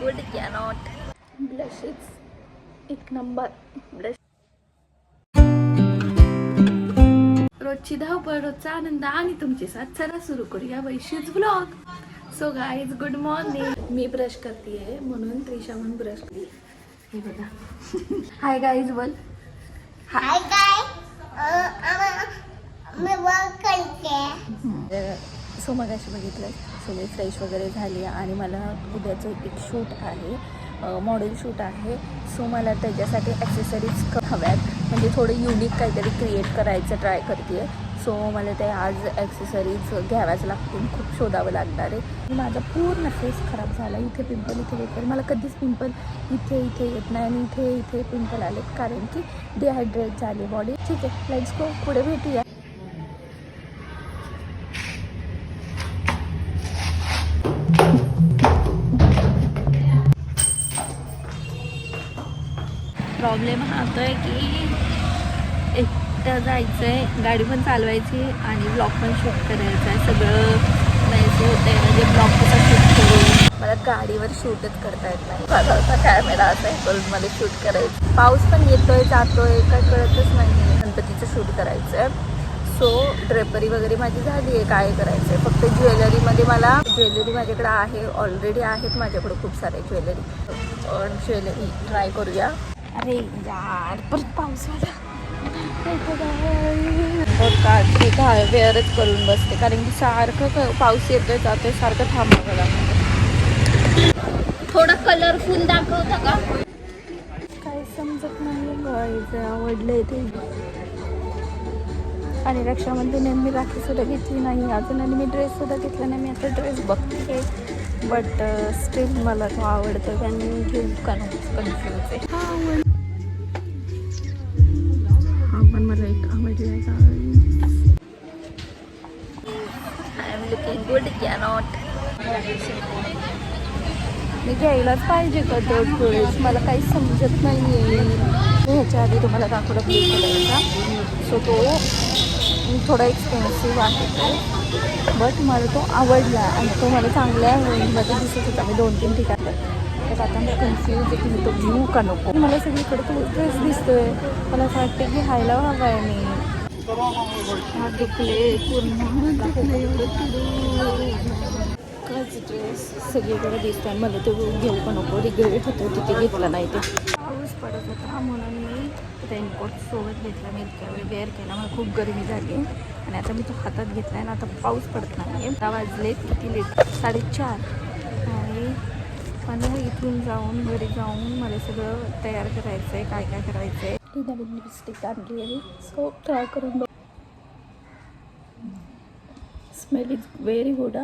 Good cannot blushes एक number blush. रोजची धावपळ रोजचा आनंद आणि तुमचे साथ चला सुरू करूया वैशीच blog. So guys good morning. मी ब्रश करते म्हणून त्रिशा म्हणून ब्रश करते. हे बघा. हाय गाईज बोल. हाय गाय मी वर्क करते. सो मगाशी बघितलं सगळे फ्रेश वगैरे झाली आणि मला उद्याचं एक शूट आहे, मॉडेल शूट आहे. सो मला त्याच्यासाठी ॲक्सेसरीज हव्यात, म्हणजे थोडं युनिक काहीतरी क्रिएट करायचं ट्राय करते. सो मला ते आज ॲक्सेसरीज घ्याव्याच लागतील, खूप शोधावं लागणार आहे. माझा पूर्ण फेस खराब झाला. इथे पिंपल इथे पिंपल, मला कधीच पिंपल इथे येत नाही आणि इथे पिंपल आलेत कारण की डिहायड्रेट झाली बॉडी. ठीक आहे, लेट्स गो, पुढे भेटूया. प्रॉब्लेम हा होतो आहे की एकटं जायचं आहे, गाडी पण चालवायची आणि ब्लॉग पण शूट करायचं आहे. सगळं जायचं होतं आहे, म्हणजे ब्लॉग कसा शूट करू. मला गाडीवर शूटच करता येत नाही. माझा कॅमेरा असा आहे करून मला शूट करायचं. पाऊस पण येतोय जातोय काय कळतच नाही. गणपतीचं शूट करायचं आहे. सो ड्रेपरी वगैरे माझी झाली आहे. काय करायचं आहे फक्त ज्वेलरीमध्ये, मला ज्वेलरी माझ्याकडे आहे, ऑलरेडी आहेत माझ्याकडे खूप सारे ज्वेलरी ट्राय करूया. अरे यार परत पाऊस आला. वेअरच करून बसते कारण की सारखं पाऊस येतोय जातोय, सारखं थांबावं लागतं. थोडा कलरफुल दाखवता का? काय समजत नाही. आवडलंय ते. आणि रक्षाबंधन मी राखी सुद्धा घेतली नाही अजून आणि मी ड्रेस सुद्धा घेतला नाही. मी आता ड्रेस बघते बट स्टील मला तो आवडतो आणि घेऊ का नको कन्फ्यूज आहे. हा पण मला एक आवडला. I am looking good cannot. मी घ्यायलाच पाहिजे का तो ड्रेस, मला काही समजत नाही आहे. ह्याच्या आधी तुम्हाला दाखवलं ब्लू कलरचा. सो तो थोडा एक्सपेन्सिव्ह आहे बट मला तो आवडला आणि तो मला चांगल्या मध्ये दिसत होता. मी 2-3 ठिकाणी तर आता मी कन्फ्यूज आहे की मी तो घेऊ का नको. मला सगळीकडे तो ड्रेस दिसतोय, मला असं वाटतं की हायला हवा आहे. मी हा दुखले पूर्ण ड्रेस सगळीकडे दिसतोय. मला तो घेऊ का नको रिग्रेट होतो तिथे घेतला नाही. ते पाऊस पडत होता म्हणून मी रेनकोट सोबत घेतला. मी इतक्या वेळ वेअर केला, मला खूप गरमी झाली आणि आता मी तो हातात घेतला आहे आणि आता पाऊस पडत नाही आहे. 10 वाजले किती लेट 4:30 आणि मला इथून जाऊन घरी जाऊन मला सगळं तयार करायचं आहे. काय काय करायचं आहे. ही नवीन लिपस्टिक आणली आहे सो ट्राय करून बघ. Smell is very good.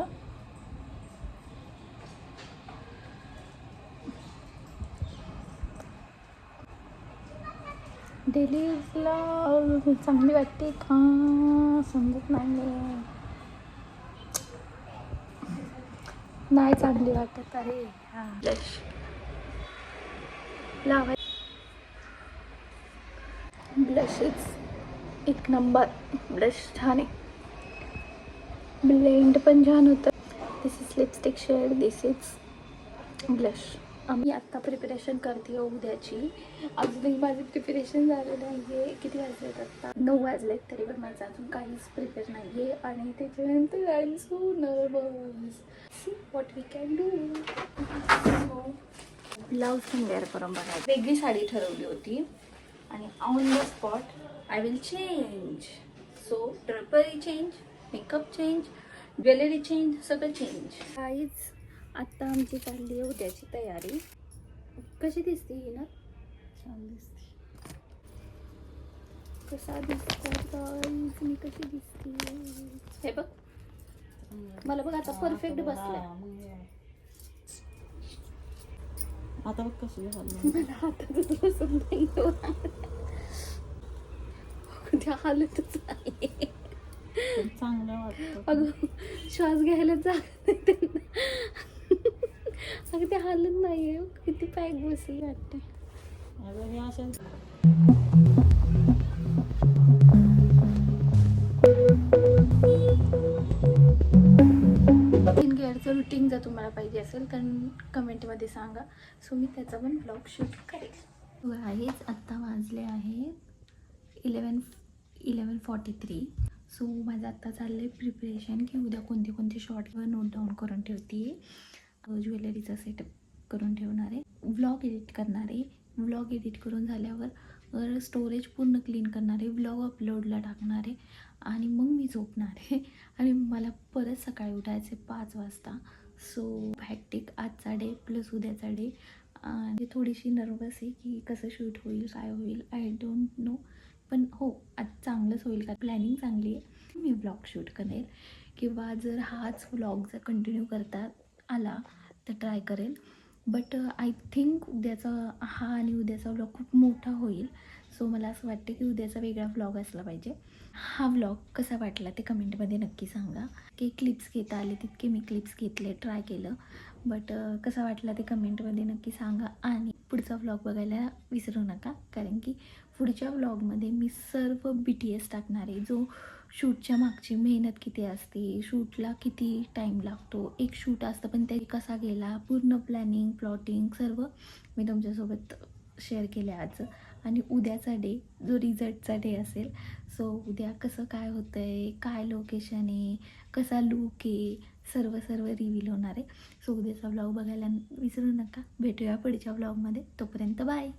डेलीला चांगली वाटते का समजत नाही चांगली वाटत. अरे हां ब्लश लावाय. ब्लशेस एक नंबर ब्लश छान आहे. ब्लेंड पण छान होतं. This is lipstick shade, this is blush. आम्ही आत्ता प्रिपरेशन करते उद्याची. अजूनही माझी प्रिपरेशन झालेलं नाही आहे. किती वाजलेत आत्ता 9 वाजलेत तरी पण माझं अजून काहीच प्रिपेअर नाही आहे आणि त्याच्यानंतर I am so nervous. See what we can do. Blouse पण वेअर करून बघा. वेगळी साडी ठरवली होती आणि on the spot I will change. So drapery change, makeup change, jewellery change, सगळं चेंज. काहीच आत्ता आमची चालली आहे उद्याची तयारी. कशी दिसते ही ना? छान दिसते. कसा दिसतात मी कशी दिसते हे बघ. मला बघ आता परफेक्ट बसलाय. आता बघ कशी झाली. मला हातातच बसून नाही त्या हालतच नाही. चांगलं वाटतं. अगं श्वास घ्यायला जात नाही त्यांना. अगं ते हालत नाही आहे. किती पॅक बसली वाटते. अगं हे असेल इन गेअरचं शूटिंग जर तुम्हाला पाहिजे असेल तर कमेंटमध्ये सांगा. सो मी त्याचा पण ब्लॉग शूट करेल. आहेच आत्ता वाजले आहेत 11:43. सो माझं आत्ता चाललं आहे प्रिपरेशन की उद्या कोणते कोणते शॉर्ट नोट डाऊन करून ठेवते. ज्वेलरीचा सेटअप करून ठेवणार आहे. व्लॉग एडिट करणार आहे. व्लॉग एडिट करून झाल्यावर स्टोरेज पूर्ण क्लीन करणार आहे. व्लॉग अपलोडला टाकणार आहे आणि मग मी झोपणार आहे. आणि मला परत सकाळी उठायचे 5 वाजता. सो हॅक्टिक आजचा डे प्लस उद्याचा डे. आणि थोडीशी नर्वस आहे की कसं शूट होईल काय होईल आय डोंट नो. पण हो आज चांगलंच होईल का प्लॅनिंग चांगली आहे. मी व्लॉग शूट करेल किंवा जर हाच व्लॉग जर कंटिन्यू करता आला तर ट्राय करेल. बट आय थिंक उद्याचा हा आणि उद्याचा व्लॉग खूप मोठा होईल. सो मला असं वाटतं की उद्याचा वेगळा व्लॉग असला पाहिजे. हा व्लॉग कसा वाटला ते कमेंटमध्ये नक्की सांगा. की क्लिप्स घेता आले तितके मी क्लिप्स घेतले ट्राय केलं. बट कसा वाटला ते कमेंटमध्ये नक्की सांगा. आणि पुढचा व्लॉग बघायला विसरू नका कारण की पुढच्या व्लॉगमध्ये मी सर्व BTS टाकणार आहे. जो शूटच्या मागची मेहनत किती असते, शूटला किती टाईम लागतो, एक शूट असतं पण ते कसा गेला, पूर्ण प्लॅनिंग प्लॉटिंग सर्व मी तुमच्यासोबत शेअर केले आज. आणि उद्याचा डे जो रिझल्टचा डे असेल. सो उद्या कसं काय होतं आहे, काय लोकेशन आहे, कसा लूक आहे, सर्व रिव्हील होणार आहे. सो उद्याचा व्लॉग बघायला विसरू नका. भेटूया पुढच्या व्लॉगमध्ये. तोपर्यंत बाय.